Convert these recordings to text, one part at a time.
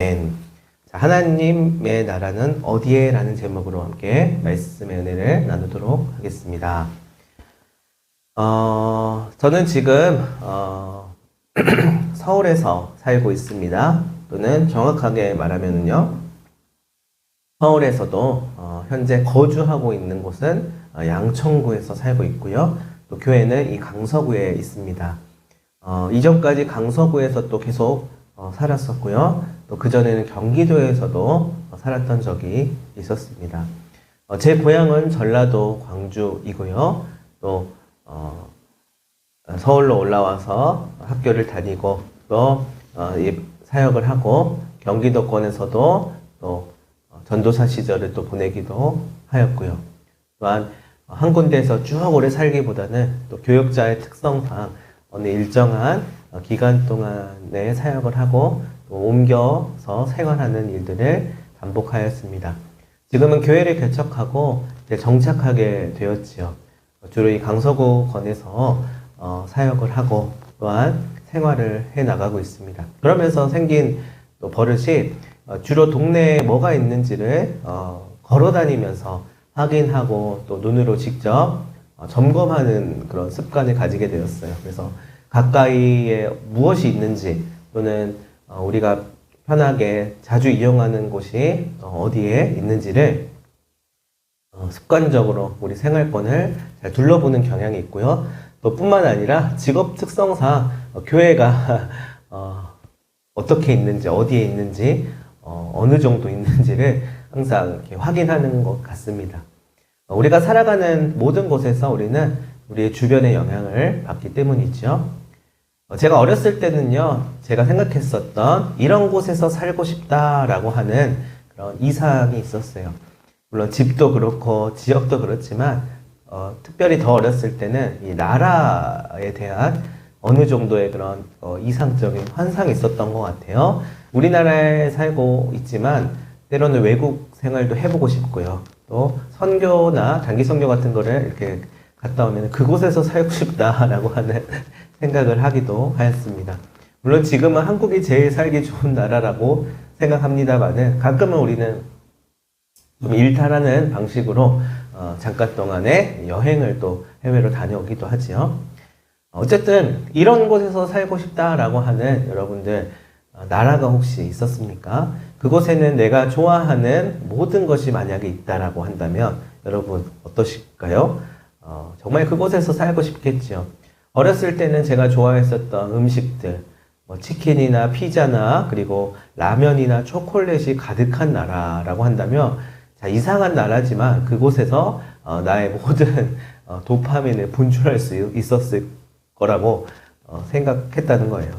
자, 하나님의 나라는 어디에? 라는 제목으로 함께 말씀의 은혜를 나누도록 하겠습니다. 저는 지금 서울에서 살고 있습니다. 또는 정확하게 말하면요, 서울에서도 현재 거주하고 있는 곳은 양천구에서 살고 있고요. 또 교회는 이 강서구에 있습니다. 이전까지 강서구에서 또 계속 살았었고요. 또 그전에는 경기도에서도 살았던 적이 있었습니다. 제 고향은 전라도 광주이고요. 또 서울로 올라와서 학교를 다니고 또 사역을 하고 경기도권에서도 또 전도사 시절을 또 보내기도 하였고요. 또한 한 군데에서 쭉 오래 살기보다는 또 교역자의 특성상 어느 일정한 기간 동안에 사역을 하고 또 옮겨서 생활하는 일들을 반복하였습니다. 지금은 교회를 개척하고 정착하게 되었지요. 주로 이 강서구 건에서 사역을 하고 또한 생활을 해 나가고 있습니다. 그러면서 생긴 또 버릇이 주로 동네에 뭐가 있는지를 걸어 다니면서 확인하고 또 눈으로 직접 점검하는 그런 습관을 가지게 되었어요. 그래서 가까이에 무엇이 있는지 또는 우리가 편하게 자주 이용하는 곳이 어디에 있는지를 습관적으로 우리 생활권을 잘 둘러보는 경향이 있고요. 또 뿐만 아니라 직업 특성상 교회가 어떻게 있는지, 어디에 있는지, 어느 정도 있는지를 항상 이렇게 확인하는 것 같습니다. 우리가 살아가는 모든 곳에서 우리는 우리의 주변의 영향을 받기 때문이죠. 제가 어렸을 때는요, 제가 생각했었던 이런 곳에서 살고 싶다라고 하는 그런 이상이 있었어요. 물론 집도 그렇고 지역도 그렇지만 특별히 더 어렸을 때는 이 나라에 대한 어느 정도의 그런 이상적인 환상이 있었던 것 같아요. 우리나라에 살고 있지만 때로는 외국 생활도 해보고 싶고요. 또 선교나 단기 선교 같은 거를 이렇게 갔다 오면 그곳에서 살고 싶다라고 하는 생각을 하기도 하였습니다. 물론 지금은 한국이 제일 살기 좋은 나라라고 생각합니다만은 가끔은 우리는 좀 일탈하는 방식으로 잠깐 동안의 여행을 또 해외로 다녀오기도 하지요. 어쨌든 이런 곳에서 살고 싶다라고 하는 여러분들 나라가 혹시 있었습니까? 그곳에는 내가 좋아하는 모든 것이 만약에 있다라고 한다면 여러분 어떠실까요? 정말 그곳에서 살고 싶겠죠. 어렸을 때는 제가 좋아했었던 음식들, 치킨이나 피자나 그리고 라면이나 초콜릿이 가득한 나라라고 한다면 자, 이상한 나라지만 그곳에서 나의 모든 도파민을 분출할 수 있었을 거라고 생각했다는 거예요.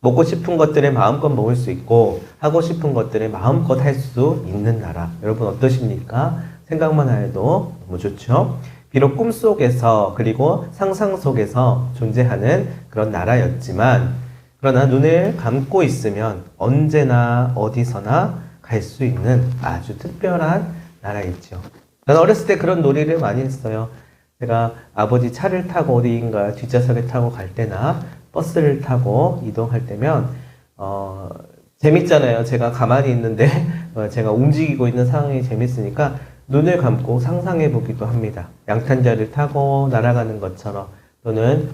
먹고 싶은 것들을 마음껏 먹을 수 있고 하고 싶은 것들을 마음껏 할 수 있는 나라. 여러분 어떠십니까? 생각만 해도 너무 좋죠? 비록 꿈속에서 그리고 상상 속에서 존재하는 그런 나라였지만 그러나 눈을 감고 있으면 언제나 어디서나 갈 수 있는 아주 특별한 나라있죠. 저는 어렸을 때 그런 놀이를 많이 했어요. 제가 아버지 차를 타고 어디인가 뒷좌석에 타고 갈 때나 버스를 타고 이동할 때면 재밌잖아요. 제가 가만히 있는데 제가 움직이고 있는 상황이 재밌으니까 눈을 감고 상상해 보기도 합니다. 양탄자를 타고 날아가는 것처럼 또는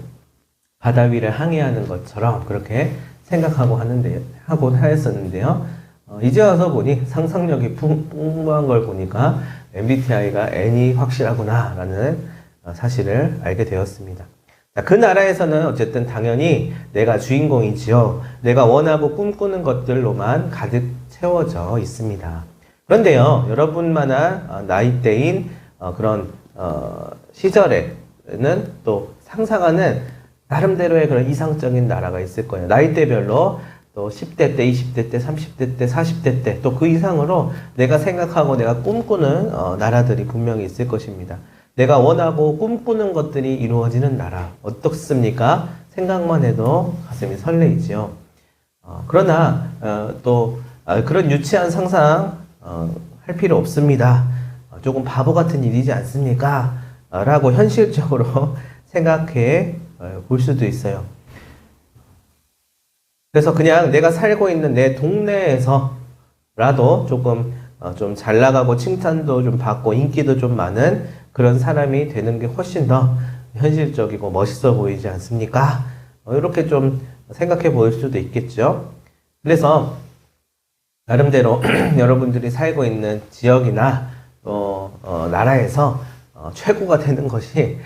바다 위를 항해하는 것처럼 그렇게 생각하고 하였었는데요. 이제 와서 보니 상상력이 풍부한 걸 보니까 MBTI가 N이 확실하구나 라는 사실을 알게 되었습니다. 자, 그 나라에서는 어쨌든 당연히 내가 주인공이지요. 내가 원하고 꿈꾸는 것들로만 가득 채워져 있습니다. 그런데요, 여러분만한 나이대인 그런 시절에는 또 상상하는 나름대로의 그런 이상적인 나라가 있을 거예요. 나이대별로 또 10대 때, 20대 때, 30대 때, 40대 때, 또 그 이상으로 내가 생각하고 내가 꿈꾸는 나라들이 분명히 있을 것입니다. 내가 원하고 꿈꾸는 것들이 이루어지는 나라. 어떻습니까? 생각만 해도 가슴이 설레이지요. 그러나 또 그런 유치한 상상 할 필요 없습니다. 조금 바보 같은 일이지 않습니까? 라고 현실적으로 생각해 볼 수도 있어요. 그래서 그냥 내가 살고 있는 내 동네에서 라도 조금 좀 잘 나가고 칭찬도 좀 받고 인기도 좀 많은 그런 사람이 되는 게 훨씬 더 현실적이고 멋있어 보이지 않습니까? 이렇게 좀 생각해 보일 수도 있겠죠. 그래서 나름대로 여러분들이 살고 있는 지역이나 또 나라에서 최고가 되는 것이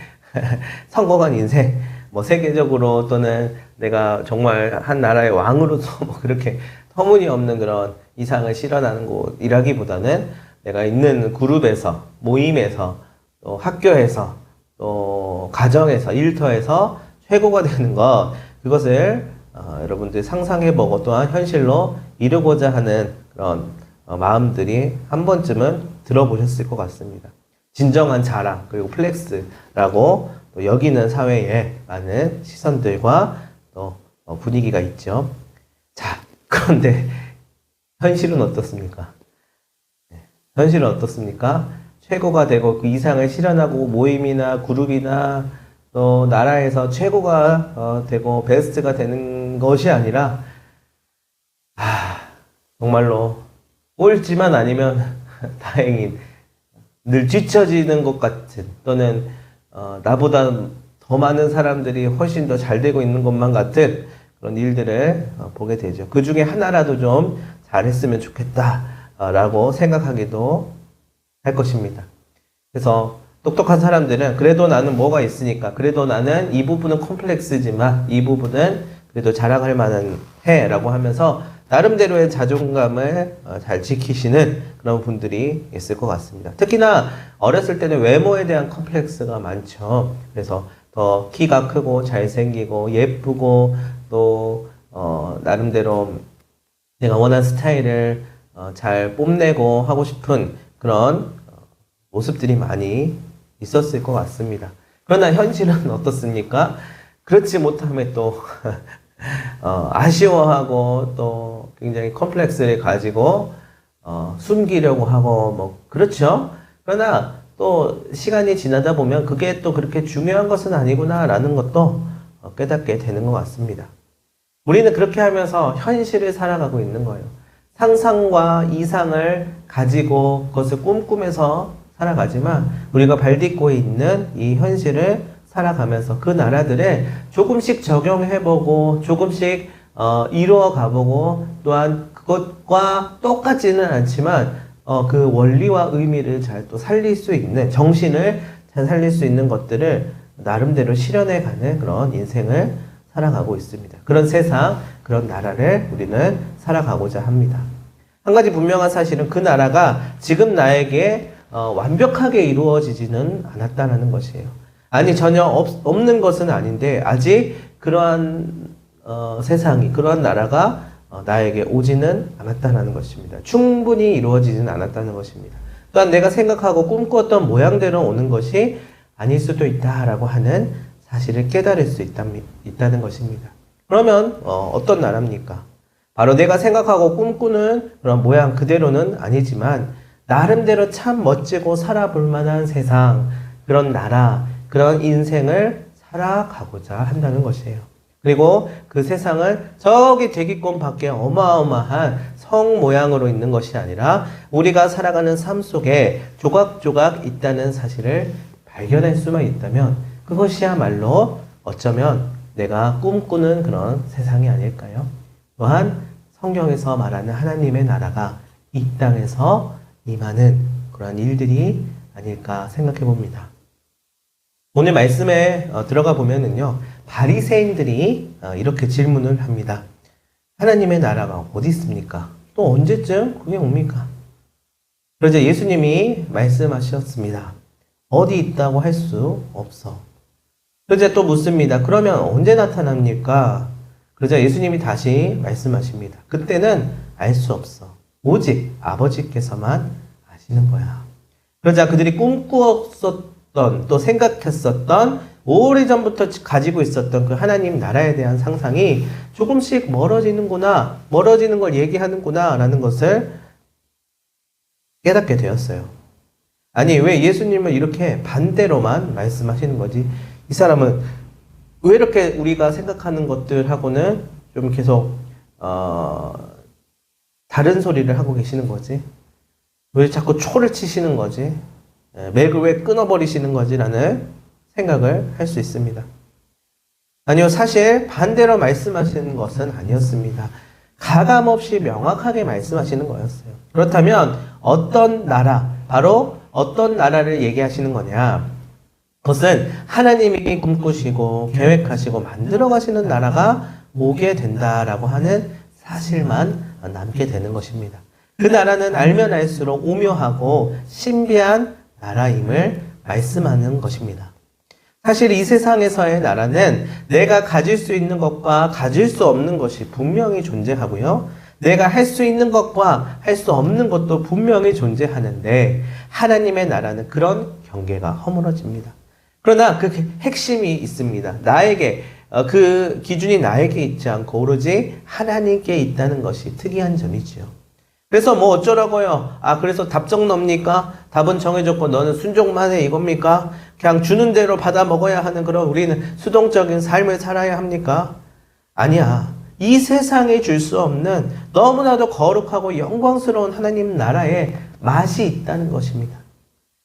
성공한 인생, 뭐 세계적으로 또는 내가 정말 한 나라의 왕으로서 뭐 그렇게 터무니없는 그런 이상을 실현하는 곳이라기보다는 내가 있는 그룹에서, 모임에서, 또 학교에서, 또 가정에서, 일터에서 최고가 되는 것, 그것을 여러분들이 상상해보고 또한 현실로 이루고자 하는 그런 마음들이 한 번쯤은 들어보셨을 것 같습니다. 진정한 자랑, 그리고 플렉스라고 또 여기는 사회에 많은 시선들과 또 분위기가 있죠. 자, 그런데 현실은 어떻습니까? 현실은 어떻습니까? 최고가 되고 그 이상을 실현하고 모임이나 그룹이나 또 나라에서 최고가 되고 베스트가 되는 것이 아니라 정말로 꼴찌만 아니면 다행인 늘 뒤처지는 것 같은 또는 나보다 더 많은 사람들이 훨씬 더 잘 되고 있는 것만 같은 그런 일들을 보게 되죠. 그 중에 하나라도 좀 잘했으면 좋겠다라고 생각하기도 할 것입니다. 그래서 똑똑한 사람들은 그래도 나는 뭐가 있으니까 그래도 나는 이 부분은 콤플렉스지만 이 부분은 그래도 자랑할 만한 해라고 하면서 나름대로의 자존감을 잘 지키시는 그런 분들이 있을 것 같습니다. 특히나 어렸을 때는 외모에 대한 컴플렉스가 많죠. 그래서 더 키가 크고 잘생기고 예쁘고 또 나름대로 내가 원하는 스타일을 잘 뽐내고 하고 싶은 그런 모습들이 많이 있었을 것 같습니다. 그러나 현실은 어떻습니까? 그렇지 못함에 또 아쉬워하고 또 굉장히 컴플렉스를 가지고 숨기려고 하고 뭐 그렇죠. 그러나 또 시간이 지나다 보면 그게 또 그렇게 중요한 것은 아니구나라는 것도 깨닫게 되는 것 같습니다. 우리는 그렇게 하면서 현실을 살아가고 있는 거예요. 상상과 이상을 가지고 그것을 꿈꾸면서 살아가지만 우리가 발딛고 있는 이 현실을 살아가면서 그 나라들을 조금씩 적용해보고 조금씩 이루어 가보고 또한 그것과 똑같지는 않지만 그 원리와 의미를 잘 또 살릴 수 있는 정신을 잘 살릴 수 있는 것들을 나름대로 실현해가는 그런 인생을 살아가고 있습니다. 그런 세상, 그런 나라를 우리는 살아가고자 합니다. 한 가지 분명한 사실은 그 나라가 지금 나에게 완벽하게 이루어지지는 않았다는 것이에요. 아니 전혀 없는 것은 아닌데 아직 그러한 세상이 그러한 나라가 나에게 오지는 않았다는 것입니다. 충분히 이루어지지는 않았다는 것입니다. 또한 내가 생각하고 꿈꾸었던 모양대로 오는 것이 아닐 수도 있다라고 하는 사실을 깨달을 수 있다는 것입니다. 그러면 어떤 나라입니까? 바로 내가 생각하고 꿈꾸는 그런 모양 그대로는 아니지만 나름대로 참 멋지고 살아볼 만한 세상, 그런 나라, 그런 인생을 살아가고자 한다는 것이에요. 그리고 그 세상은 저기 대기권 밖에 어마어마한 성 모양으로 있는 것이 아니라 우리가 살아가는 삶 속에 조각조각 있다는 사실을 발견할 수만 있다면 그것이야말로 어쩌면 내가 꿈꾸는 그런 세상이 아닐까요? 또한 성경에서 말하는 하나님의 나라가 이 땅에서 임하는 그러한 일들이 아닐까 생각해 봅니다. 오늘 말씀에 들어가 보면은요, 바리새인들이 이렇게 질문을 합니다. 하나님의 나라가 어디 있습니까? 또 언제쯤 그게 옵니까? 그러자 예수님이 말씀하셨습니다. 어디 있다고 할 수 없어. 그러자 또 묻습니다. 그러면 언제 나타납니까? 그러자 예수님이 다시 말씀하십니다. 그때는 알 수 없어. 오직 아버지께서만 아시는 거야. 그러자 그들이 꿈꾸었었던 또 생각했었던 오래전부터 가지고 있었던 그 하나님 나라에 대한 상상이 조금씩 멀어지는구나, 멀어지는 걸 얘기하는구나 라는 것을 깨닫게 되었어요. 아니 왜 예수님은 이렇게 반대로만 말씀하시는 거지? 이 사람은 왜 이렇게 우리가 생각하는 것들하고는 좀 계속 다른 소리를 하고 계시는 거지? 왜 자꾸 초를 치시는 거지? 맥을 왜 끊어버리시는 거지? 라는 생각을 할 수 있습니다. 아니요, 사실 반대로 말씀하시는 것은 아니었습니다. 가감없이 명확하게 말씀하시는 거였어요. 그렇다면 어떤 나라, 바로 어떤 나라를 얘기하시는 거냐? 그것은 하나님이 꿈꾸시고 계획하시고 만들어 가시는 나라가 오게 된다라고 하는 사실만 남게 되는 것입니다. 그 나라는 알면 알수록 오묘하고 신비한 나라임을 말씀하는 것입니다. 사실 이 세상에서의 나라는 내가 가질 수 있는 것과 가질 수 없는 것이 분명히 존재하고요. 내가 할 수 있는 것과 할 수 없는 것도 분명히 존재하는데 하나님의 나라는 그런 경계가 허물어집니다. 그러나 그 핵심이 있습니다. 나에게 그 기준이 나에게 있지 않고 오로지 하나님께 있다는 것이 특이한 점이지요. 그래서 뭐 어쩌라고요? 그래서 답정 넙니까? 답은 정해졌고 너는 순종만 해 이겁니까? 그냥 주는 대로 받아 먹어야 하는 그런 우리는 수동적인 삶을 살아야 합니까? 아니야. 이 세상에 줄 수 없는 너무나도 거룩하고 영광스러운 하나님 나라에 맛이 있다는 것입니다.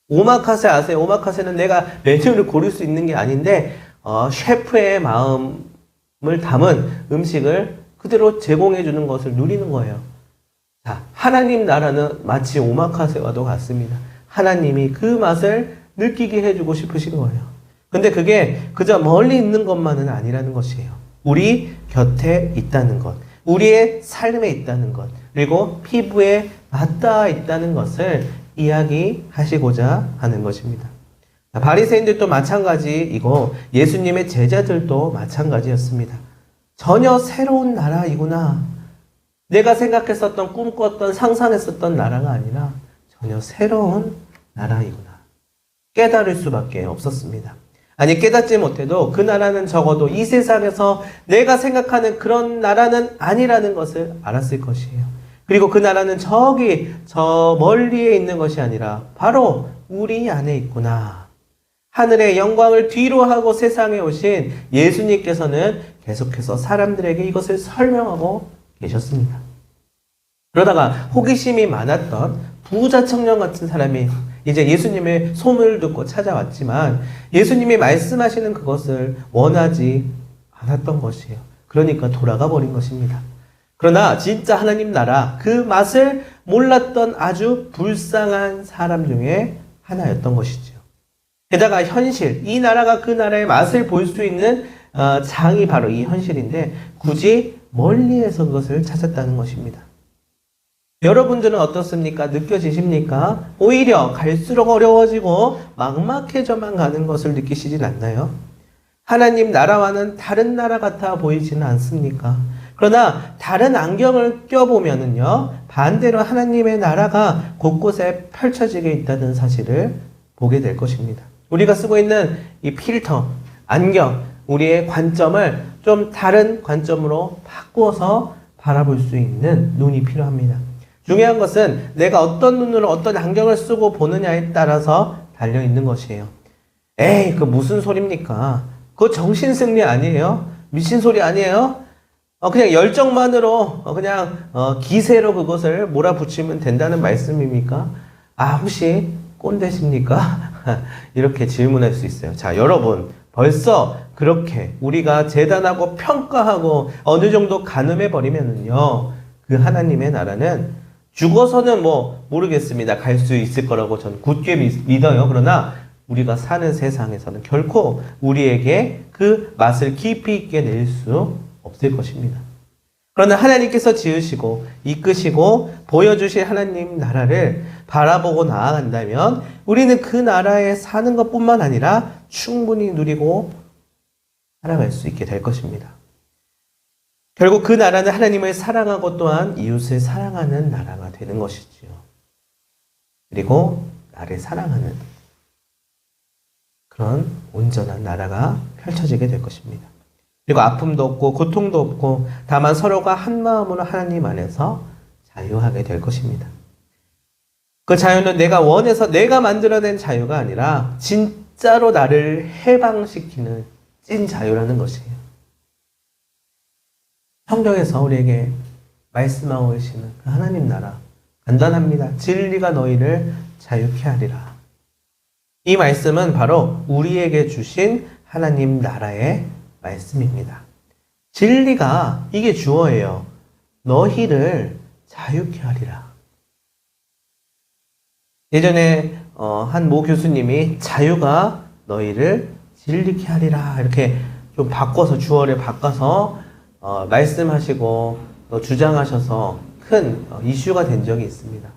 오마카세 아세요? 오마카세는 내가 메뉴를 고를 수 있는 게 아닌데 셰프의 마음을 담은 음식을 그대로 제공해 주는 것을 누리는 거예요. 자, 하나님 나라는 마치 오마카세와도 같습니다. 하나님이 그 맛을 느끼게 해주고 싶으신 거예요. 근데 그게 그저 멀리 있는 것만은 아니라는 것이에요. 우리 곁에 있다는 것, 우리의 삶에 있다는 것, 그리고 피부에 맞닿아 있다는 것을 이야기하시고자 하는 것입니다. 바리새인들도 마찬가지이고 예수님의 제자들도 마찬가지였습니다. 전혀 새로운 나라이구나. 내가 생각했었던, 꿈꿨던, 상상했었던 나라가 아니라 전혀 새로운 나라이구나. 깨달을 수밖에 없었습니다. 아니, 깨닫지 못해도 그 나라는 적어도 이 세상에서 내가 생각하는 그런 나라는 아니라는 것을 알았을 것이에요. 그리고 그 나라는 저 멀리에 있는 것이 아니라 바로 우리 안에 있구나. 하늘의 영광을 뒤로 하고 세상에 오신 예수님께서는 계속해서 사람들에게 이것을 설명하고 계셨습니다. 그러다가 호기심이 많았던 부자 청년 같은 사람이 이제 예수님의 소문을 듣고 찾아왔지만 예수님이 말씀하시는 그것을 원하지 않았던 것이에요. 그러니까 돌아가 버린 것입니다. 그러나 진짜 하나님 나라 그 맛을 몰랐던 아주 불쌍한 사람 중에 하나였던 것이죠. 게다가 현실, 이 나라가 그 나라의 맛을 볼 수 있는 장이 바로 이 현실인데 굳이 멀리에서 그것을 찾았다는 것입니다. 여러분들은 어떻습니까? 느껴지십니까? 오히려 갈수록 어려워지고 막막해져만 가는 것을 느끼시진 않나요? 하나님 나라와는 다른 나라 같아 보이지는 않습니까? 그러나 다른 안경을 껴보면은요, 반대로 하나님의 나라가 곳곳에 펼쳐지게 있다는 사실을 보게 될 것입니다. 우리가 쓰고 있는 이 필터, 안경, 우리의 관점을 좀 다른 관점으로 바꾸어서 바라볼 수 있는 눈이 필요합니다. 중요한 것은 내가 어떤 눈으로 어떤 안경을 쓰고 보느냐에 따라서 달려있는 것이에요. 에이, 그 무슨 소리입니까? 그거 정신승리 아니에요? 미친 소리 아니에요? 그냥 열정만으로 그냥 기세로 그것을 몰아붙이면 된다는 말씀입니까? 혹시 꼰대십니까? 이렇게 질문할 수 있어요. 자, 여러분 벌써 그렇게 우리가 재단하고 평가하고 어느 정도 가늠해 버리면은요, 그 하나님의 나라는 죽어서는 모르겠습니다. 갈 수 있을 거라고 저는 굳게 믿어요. 그러나 우리가 사는 세상에서는 결코 우리에게 그 맛을 깊이 있게 낼 수 없을 것입니다. 그러나 하나님께서 지으시고 이끄시고 보여주실 하나님 나라를 바라보고 나아간다면 우리는 그 나라에 사는 것뿐만 아니라 충분히 누리고 살아갈 수 있게 될 것입니다. 결국 그 나라는 하나님을 사랑하고 또한 이웃을 사랑하는 나라가 되는 것이지요. 그리고 나를 사랑하는 그런 온전한 나라가 펼쳐지게 될 것입니다. 그리고 아픔도 없고 고통도 없고 다만 서로가 한 마음으로 하나님 안에서 자유하게 될 것입니다. 그 자유는 내가 원해서 내가 만들어낸 자유가 아니라 진짜로 나를 해방시키는 찐 자유라는 것이에요. 성경에서 우리에게 말씀하고 계시는 그 하나님 나라 간단합니다. 진리가 너희를 자유케 하리라. 이 말씀은 바로 우리에게 주신 하나님 나라의 말씀입니다. 진리가 이게 주어예요. 너희를 자유케 하리라. 예전에 한 모 교수님이 자유가 너희를 진리케 하리라 이렇게 좀 바꿔서 주어를 바꿔서 말씀하시고 또 주장하셔서 큰 이슈가 된 적이 있습니다.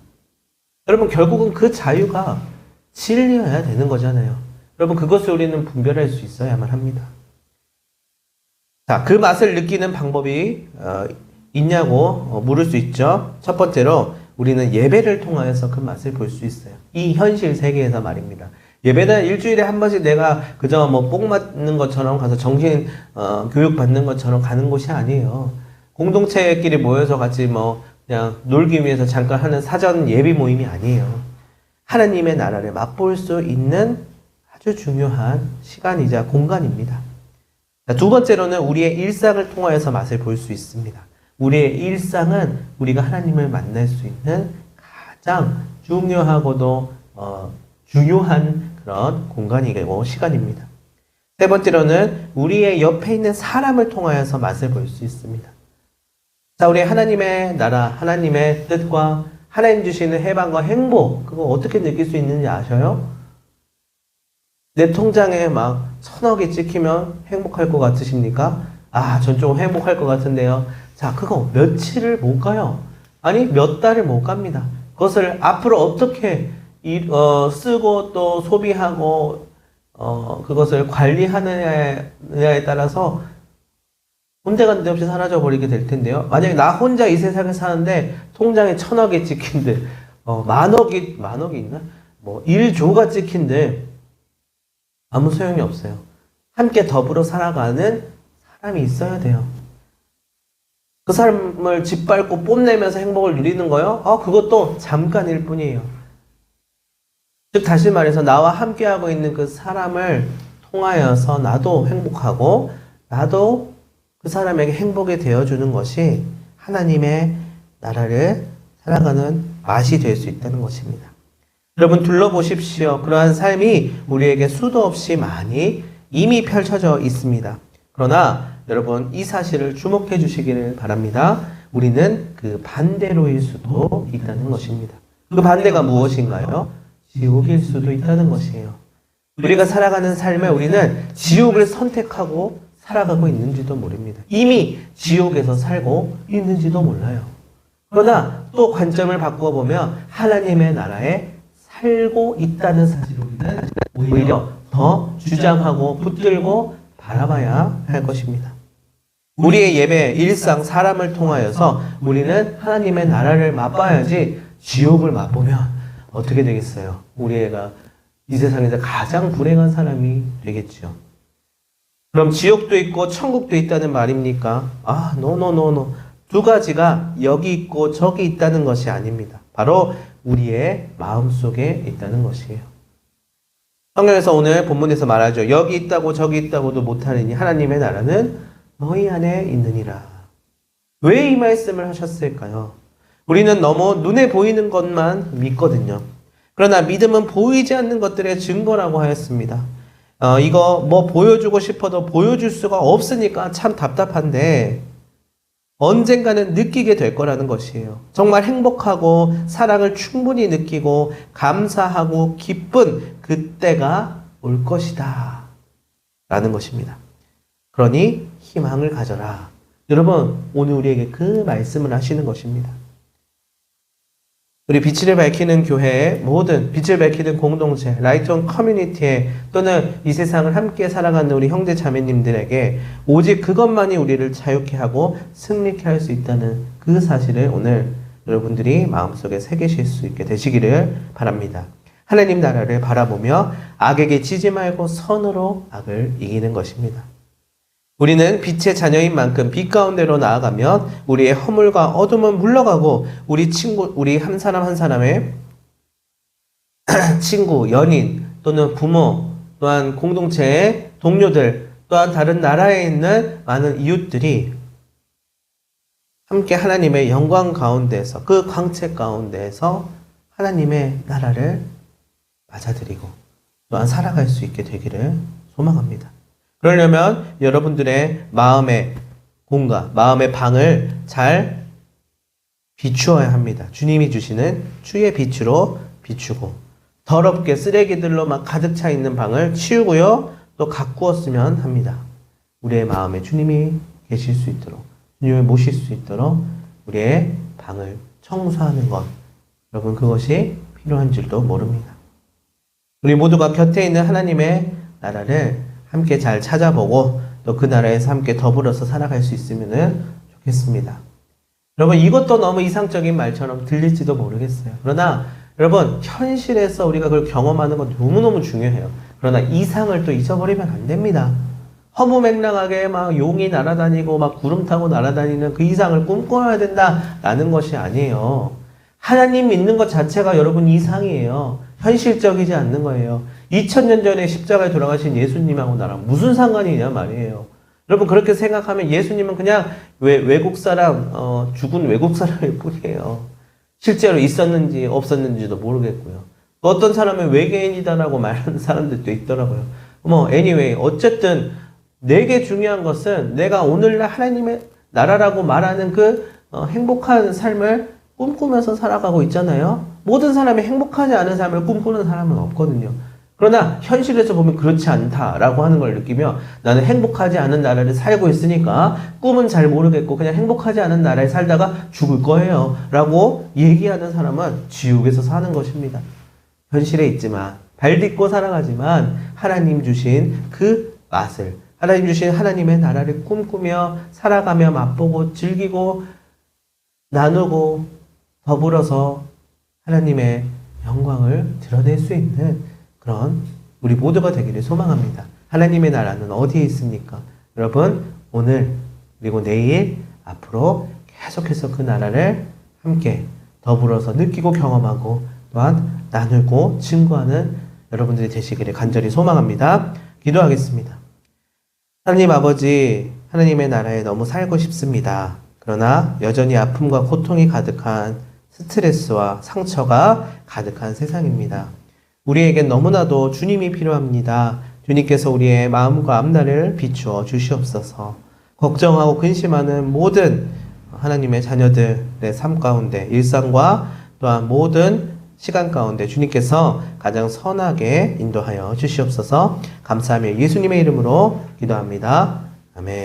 여러분 결국은 그 자유가 진리여야 되는 거잖아요. 여러분 그것을 우리는 분별할 수 있어야만 합니다. 자, 그 맛을 느끼는 방법이 있냐고 물을 수 있죠. 첫 번째로 우리는 예배를 통하여서 그 맛을 볼 수 있어요. 이 현실 세계에서 말입니다. 예배는 일주일에 한 번씩 내가 그저 뭐 복 맞는 것처럼 가서 정신 교육 받는 것처럼 가는 곳이 아니에요. 공동체끼리 모여서 같이 뭐 그냥 놀기 위해서 잠깐 하는 사전 예비 모임이 아니에요. 하나님의 나라를 맛볼 수 있는 아주 중요한 시간이자 공간입니다. 자, 두 번째로는 우리의 일상을 통하여서 맛을 볼 수 있습니다. 우리의 일상은 우리가 하나님을 만날 수 있는 가장 중요하고도 중요한 그런 공간이고 시간입니다. 세 번째로는 우리의 옆에 있는 사람을 통하여서 맛을 볼 수 있습니다. 자, 우리 하나님의 나라, 하나님의 뜻과 하나님 주시는 해방과 행복, 그거 어떻게 느낄 수 있는지 아셔요? 내 통장에 막 1,000억이 찍히면 행복할 것 같으십니까? 아, 전 좀 행복할 것 같은데요. 자, 그거 며칠을 못 가요. 아니, 몇 달을 못 갑니다. 그것을 앞으로 어떻게 쓰고 또 소비하고 그것을 관리하느냐에 따라서 혼자간데 없이 사라져 버리게 될 텐데요. 만약에 나 혼자 이 세상에 사는데 통장에 1,000억이 찍힌데 만억이 있나? 뭐 1조가 찍힌데 아무 소용이 없어요. 함께 더불어 살아가는 사람이 있어야 돼요. 그 사람을 짓밟고 뽐내면서 행복을 누리는 거요? 그것도 잠깐일 뿐이에요. 즉 다시 말해서 나와 함께하고 있는 그 사람을 통하여서 나도 행복하고 나도 그 사람에게 행복이 되어주는 것이 하나님의 나라를 살아가는 맛이 될 수 있다는 것입니다. 여러분 둘러보십시오. 그러한 삶이 우리에게 수도 없이 많이 이미 펼쳐져 있습니다. 그러나 여러분 이 사실을 주목해 주시기를 바랍니다. 우리는 그 반대로일 수도 있다는 것입니다. 그 반대가 무엇인가요? 지옥일 수도 있다는 것이에요. 우리가 살아가는 삶에 우리는 지옥을 선택하고 살아가고 있는지도 모릅니다. 이미 지옥에서 살고 있는지도 몰라요. 그러나 또 관점을 바꿔보면 하나님의 나라에 살고 있다는 사실을 우리는 오히려 더 주장하고 붙들고 바라봐야 할 것입니다. 우리의 예배, 일상, 사람을 통하여서 우리는 하나님의 나라를 맛봐야지 지옥을 맛보면 어떻게 되겠어요? 우리 애가 이 세상에서 가장 불행한 사람이 되겠죠. 그럼 지옥도 있고 천국도 있다는 말입니까? 노. 두 가지가 여기 있고 저기 있다는 것이 아닙니다. 바로 우리의 마음속에 있다는 것이에요. 성경에서 오늘 본문에서 말하죠. 여기 있다고 저기 있다고도 못하느니 하나님의 나라는 너희 안에 있느니라. 왜 이 말씀을 하셨을까요? 우리는 너무 눈에 보이는 것만 믿거든요. 그러나 믿음은 보이지 않는 것들의 증거라고 하였습니다. 이거 뭐 보여주고 싶어도 보여줄 수가 없으니까 참 답답한데 언젠가는 느끼게 될 거라는 것이에요. 정말 행복하고 사랑을 충분히 느끼고 감사하고 기쁜 그때가 올 것이다 라는 것입니다. 그러니 희망을 가져라. 여러분 오늘 우리에게 그 말씀을 하시는 것입니다. 우리 빛을 밝히는 교회의 모든 빛을 밝히는 공동체, 라이트온 커뮤니티에 또는 이 세상을 함께 살아가는 우리 형제 자매님들에게 오직 그것만이 우리를 자유케 하고 승리케 할 수 있다는 그 사실을 오늘 여러분들이 마음속에 새기실 수 있게 되시기를 바랍니다. 하나님 나라를 바라보며 악에게 지지 말고 선으로 악을 이기는 것입니다. 우리는 빛의 자녀인 만큼 빛 가운데로 나아가면 우리의 허물과 어둠은 물러가고 우리 한 사람 한 사람의 친구, 연인 또는 부모 또한 공동체의 동료들 또한 다른 나라에 있는 많은 이웃들이 함께 하나님의 영광 가운데서 그 광채 가운데서 하나님의 나라를 맞아들이고 또한 살아갈 수 있게 되기를 소망합니다. 그러려면 여러분들의 마음의 공간, 마음의 방을 잘 비추어야 합니다. 주님이 주시는 주의 빛으로 비추고 더럽게 쓰레기들로 막 가득 차 있는 방을 치우고요. 또 가꾸었으면 합니다. 우리의 마음에 주님이 계실 수 있도록, 주님을 모실 수 있도록 우리의 방을 청소하는 것, 여러분 그것이 필요한 줄도 모릅니다. 우리 모두가 곁에 있는 하나님의 나라를 함께 잘 찾아보고 또 그 나라에서 함께 더불어서 살아갈 수 있으면 좋겠습니다. 여러분 이것도 너무 이상적인 말처럼 들릴지도 모르겠어요. 그러나 여러분 현실에서 우리가 그걸 경험하는 건 너무너무 중요해요. 그러나 이상을 또 잊어버리면 안 됩니다. 허무맹랑하게 막 용이 날아다니고 막 구름 타고 날아다니는 그 이상을 꿈꿔야 된다라는 것이 아니에요. 하나님 믿는 것 자체가 여러분 이상이에요. 현실적이지 않는 거예요. 2000년 전에 십자가에 돌아가신 예수님하고 나랑 무슨 상관이 있냐 말이에요. 여러분 그렇게 생각하면 예수님은 그냥 외국 사람, 죽은 외국 사람일 뿐이에요. 실제로 있었는지 없었는지도 모르겠고요. 또 어떤 사람은 외계인이다라고 말하는 사람들도 있더라고요. anyway, 어쨌든 내게 중요한 것은 내가 오늘날 하나님의 나라라고 말하는 그 행복한 삶을 꿈꾸면서 살아가고 있잖아요. 모든 사람이 행복하지 않은 삶을 꿈꾸는 사람은 없거든요. 그러나 현실에서 보면 그렇지 않다라고 하는 걸 느끼며 나는 행복하지 않은 나라를 살고 있으니까 꿈은 잘 모르겠고 그냥 행복하지 않은 나라에 살다가 죽을 거예요 라고 얘기하는 사람은 지옥에서 사는 것입니다. 현실에 있지만 발 딛고 살아가지만 하나님 주신 그 맛을, 하나님 주신 하나님의 나라를 꿈꾸며 살아가며 맛보고 즐기고 나누고 더불어서 하나님의 영광을 드러낼 수 있는 그런 우리 모두가 되기를 소망합니다. 하나님의 나라는 어디에 있습니까? 여러분 오늘 그리고 내일 앞으로 계속해서 그 나라를 함께 더불어서 느끼고 경험하고 또한 나누고 증거하는 여러분들이 되시기를 간절히 소망합니다. 기도하겠습니다. 하나님 아버지, 하나님의 나라에 너무 살고 싶습니다. 그러나 여전히 아픔과 고통이 가득한 스트레스와 상처가 가득한 세상입니다. 우리에겐 너무나도 주님이 필요합니다. 주님께서 우리의 마음과 앞날을 비추어 주시옵소서. 걱정하고 근심하는 모든 하나님의 자녀들의 삶 가운데 일상과 또한 모든 시간 가운데 주님께서 가장 선하게 인도하여 주시옵소서. 감사하며 예수님의 이름으로 기도합니다. 아멘.